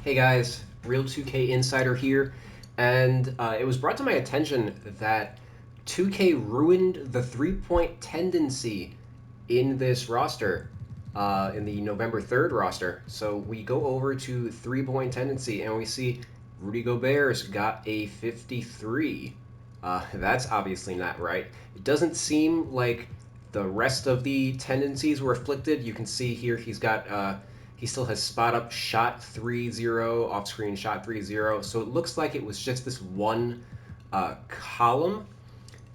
Hey guys, Real 2K Insider here, and it was brought to my attention that 2K ruined the three-point tendency in this roster, in the November 3rd roster. So we go over to three-point tendency, and we see Rudy Gobert's got a 53. That's obviously not right. It doesn't seem like the rest of the tendencies were afflicted. You can see here he still has spot up shot 3-0, off screen shot 3-0. So it looks like it was just this one column.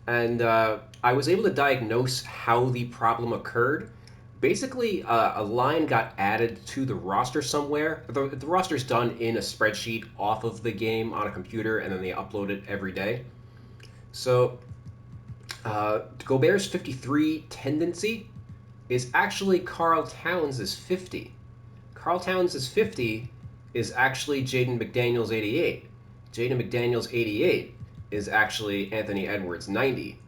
And I was able to diagnose how the problem occurred. Basically, a line got added to the roster somewhere. The roster's done in a spreadsheet off of the game on a computer, and then they upload it every day. So Gobert's 53 tendency is actually Carl Towns' 50. Carl Towns' 50 is actually Jaden McDaniels' 88. Jaden McDaniels' 88 is actually Anthony Edwards' 90.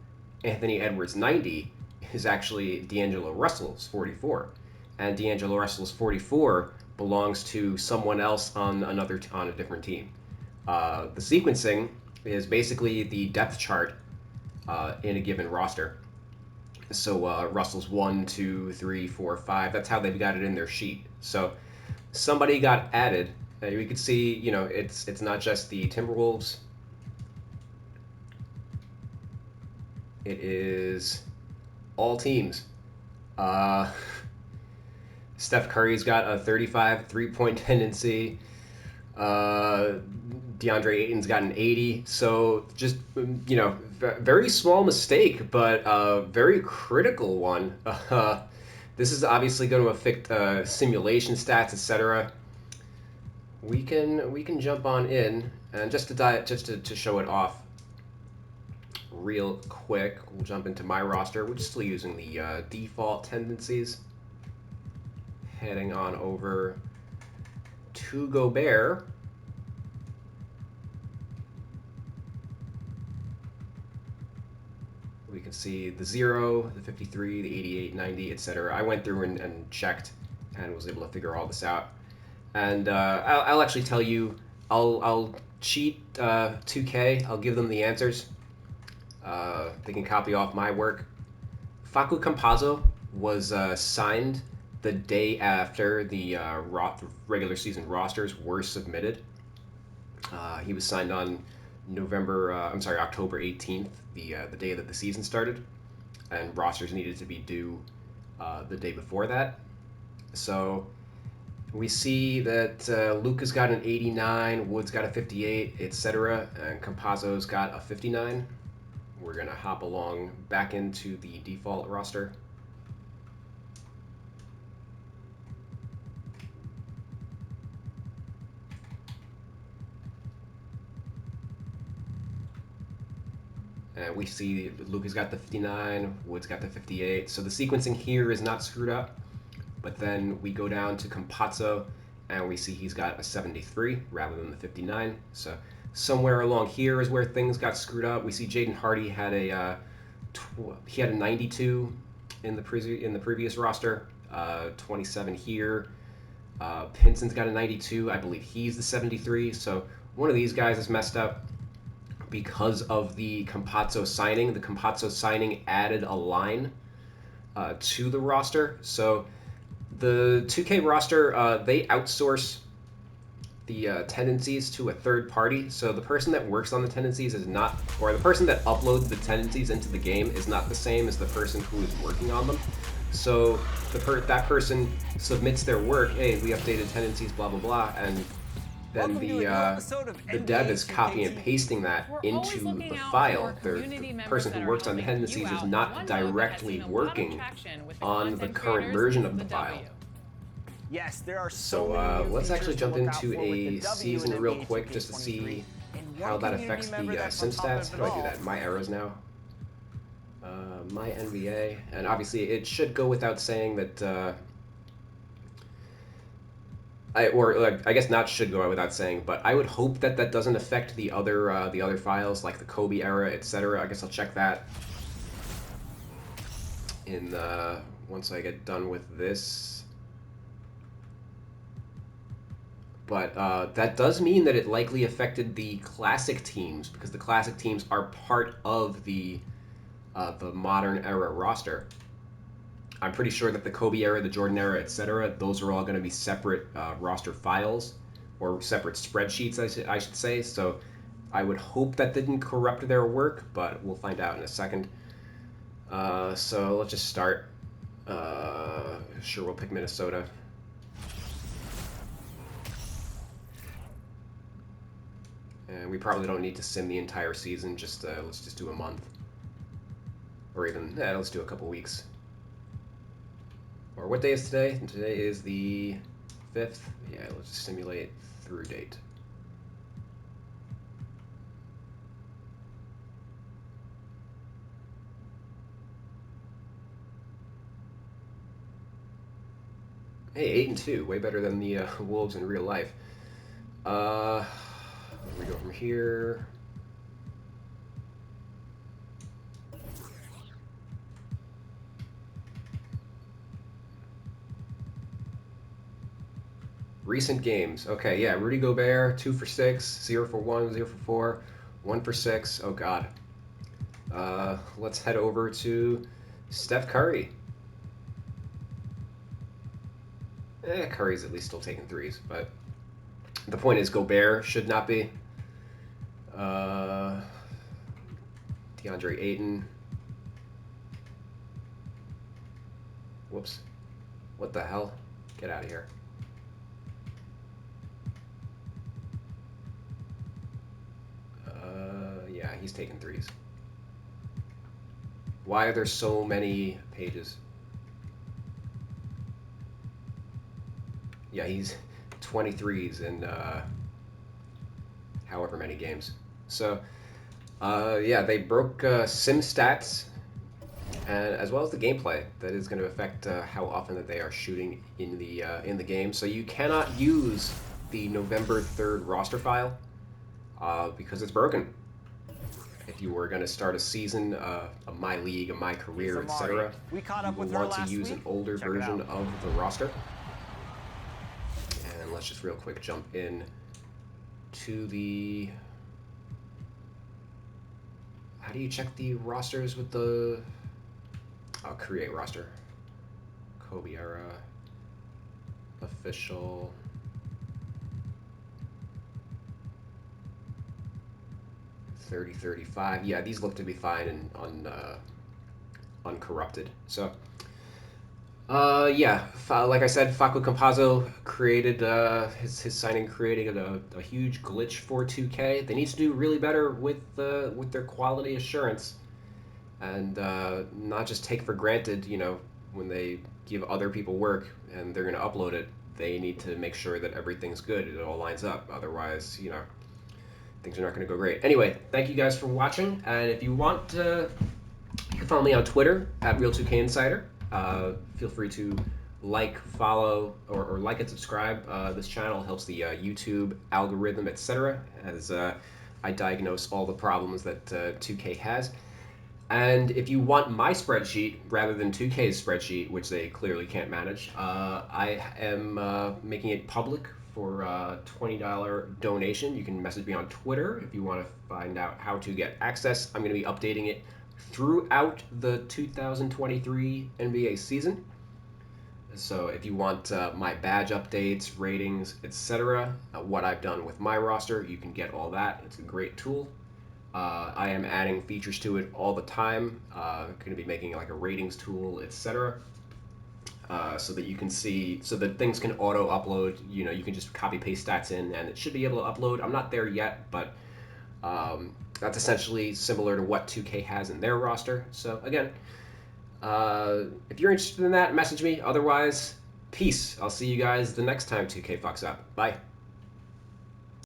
Anthony Edwards' 90 is actually D'Angelo Russell's 44. And D'Angelo Russell's 44 belongs to someone else on a different team. The sequencing is basically the depth chart in a given roster. So Russell's 1, 2, 3, 4, 5. That's how they've got it in their sheet. So somebody got added. We could see, it's not just the Timberwolves. It is all teams. Uh, Steph Curry's got a 35 three-point tendency. DeAndre Ayton's got an 80. So just, very small mistake, but a very critical one. This is obviously going to affect simulation stats, etc. We can jump on in, and just to show it off real quick, we'll jump into my roster. We're just still using the default tendencies. Heading on over to Gobert. We can see the 0, the 53, the 88, 90, etc. I went through and checked and was able to figure all this out. And I'll actually tell you, I'll cheat 2K. I'll give them the answers. They can copy off my work. Facu Campazzo was signed the day after the regular season rosters were submitted. He was signed on October 18th, the day that the season started, and rosters needed to be due the day before that. So we see that Luka's got an 89, Wood's got a 58, etc., and Campazzo's got a 59. We're going to hop along back into the default roster. And we see Luka's got the 59, Wood's got the 58. So the sequencing here is not screwed up. But then we go down to Campazzo, and we see he's got a 73 rather than the 59. So somewhere along here is where things got screwed up. We see Jaden Hardy had a 92 in the previous roster, 27 here. Pinson's got a 92. I believe he's the 73. So one of these guys is messed up because of the Campazzo signing. The Campazzo signing added a line to the roster. So the 2K roster, they outsource the tendencies to a third party. So the person that works on the tendencies is not, or the person that uploads the tendencies into the game is not the same as the person who is working on them. So that person submits their work, hey, we updated tendencies, blah, blah, blah, and then the dev is copying and pasting that into the file. The person who works on the tendencies is not directly working on the current version of the file. Yes, there are so let's actually jump into a season real quick just to see how that affects the sim stats. How do I do that? My arrows now. My NBA, and obviously it should go without saying that. I guess not should go without saying, but I would hope that that doesn't affect the other files like the Kobe era, etc. I guess I'll check that in once I get done with this. But that does mean that it likely affected the classic teams because the classic teams are part of the modern era roster. I'm pretty sure that the Kobe era, the Jordan era, etc., those are all going to be separate roster files or separate spreadsheets, I should say. So I would hope that didn't corrupt their work, but we'll find out in a second. So let's just start. Sure, we'll pick Minnesota. And we probably don't need to sim the entire season. Just let's just do a month, or even let's do a couple weeks. Or what day is today? Today is the 5th. Yeah, let's just simulate through date. Hey, 8-2, way better than the Wolves in real life. Where do we go from here? Recent games. Okay, yeah, Rudy Gobert, 2 for 6, 0 for 1, 0 for 4, 1 for 6. Oh, God. Let's head over to Steph Curry. Curry's at least still taking threes, but the point is Gobert should not be. DeAndre Ayton. Whoops. What the hell? Get out of here. Yeah, he's taking threes. Why are there so many pages? Yeah, he's 23s in however many games. So, yeah, they broke sim stats, and as well as the gameplay. That is going to affect how often that they are shooting in the game. So you cannot use the November 3rd roster file because it's broken. If you were going to start a season, a My League, a My Career, etc., we caught you up will with her want to last use week. an older Check it version out. of the roster. And let's just real quick jump in to the... How do you check the rosters with the... Oh, create roster. Kobe era. Official. 30-35. Yeah, these look to be fine and uncorrupted. So, yeah, like I said, Facu Campazzo created his signing created a huge glitch for 2K. They need to do really better with their quality assurance, and not just take for granted. When they give other people work and they're going to upload it, they need to make sure that everything's good. It all lines up. Otherwise, things are not going to go great. Anyway, thank you guys for watching, and if you want to. You can follow me on Twitter at Real2KInsider. Feel free to like, follow, or like and subscribe. This channel helps the YouTube algorithm, etc. As I diagnose all the problems that 2K has. And if you want my spreadsheet rather than 2K's spreadsheet, which they clearly can't manage, I am making it public for a $20 donation. You can message me on Twitter if you want to find out how to get access. I'm going to be updating it throughout the 2023 NBA season. So if you want my badge updates, ratings, etc., what I've done with my roster, you can get all that. It's a great tool. I am adding features to it all the time. Going to be making like a ratings tool, etc. So that you can see, so that things can auto upload. You can just copy paste stats in, and it should be able to upload. I'm not there yet, but that's essentially similar to what 2K has in their roster. So again, if you're interested in that, message me. Otherwise, peace. I'll see you guys the next time 2K fucks up. Bye.